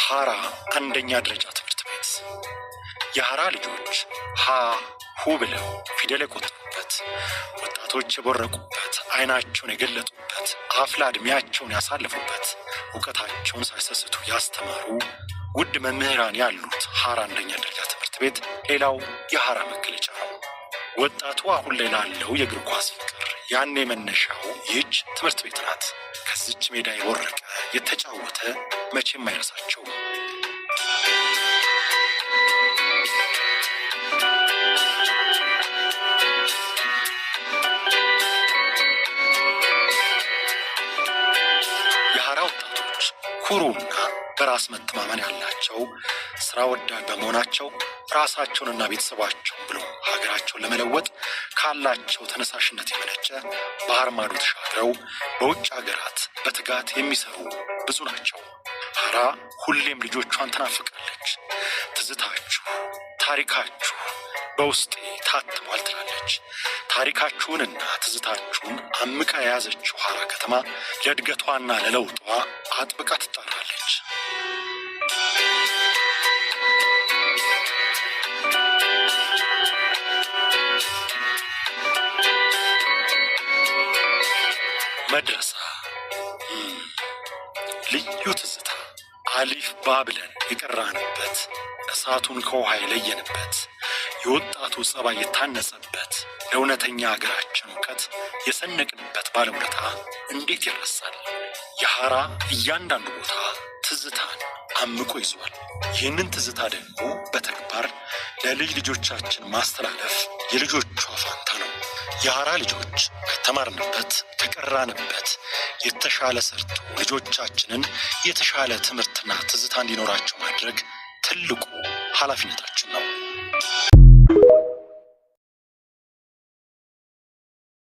ሀራ አንደኛ ደረጃ ትምህርት ቤት የሀራ ልጆች ሀ ሁ ብለው ፊደል የቆጠሩበት፣ ወጣቶች የቦረቁበት፣ አይናቸውን የገለጡበት፣ አፍላ ዕድሜያቸውን ያሳለፉበት፣ እውቀታቸውን ሳይሰስቱ ያስተማሩ ውድ መምህራን ያሉት ሀራ አንደኛ ደረጃ ትምህርት ቤት ሌላው የሀራ መገለጫ ነው። ወጣቱ አሁን ላይ ላለው የእግር ኳስ ፍቅር ያኔ መነሻው ይህች ትምህርት ቤት ናት። ከዚች ሜዳ የወረቀ የተጫወተ መቼም አይረሳቸው። የሀራ ወጣቶች ኩሩና በራስ መተማመን ያላቸው፣ ስራ ወዳድ በመሆናቸው ራሳቸውንና ቤተሰባቸውን ብሎ ሀገራቸውን ለመለወጥ ካላቸው ተነሳሽነት የመነጨ ባህር ማዶ ተሻግረው በውጭ ሀገራት በትጋት የሚሰሩ ብዙ ናቸው። ሀራ ሁሌም ልጆቿን ትናፍቃለች። ትዝታችሁ፣ ታሪካችሁ በውስጤ ታትሟል ትላለች። ታሪካችሁንና ትዝታችሁን አምቃ የያዘችው ሀራ ከተማ ለእድገቷና ለለውጧ አጥብቃ ትጣራለች። መድረሳ ልዩ ትዝታ አሊፍ ባብለን የቀራንበት፣ እሳቱን ከውሃ የለየንበት፣ የወጣቱ ጸባይ የታነጸበት፣ ለእውነተኛ ሀገራችን እውቀት የሰነቅንበት ባለውለታ እንዴት ይረሳል? የሀራ እያንዳንዱ ቦታ ትዝታን አምቆ ይዟል። ይህንን ትዝታ ደግሞ በተግባር ለልጅ ልጆቻችን ማስተላለፍ የልጆቿ ፋንታ ነው። የሀራ ልጆች ከተማርንበት ከቀራንበት የተሻለ ሰርቶ ልጆቻችንን የተሻለ ትምህርትና ትዝታ እንዲኖራቸው ማድረግ ትልቁ ኃላፊነታችን ነው።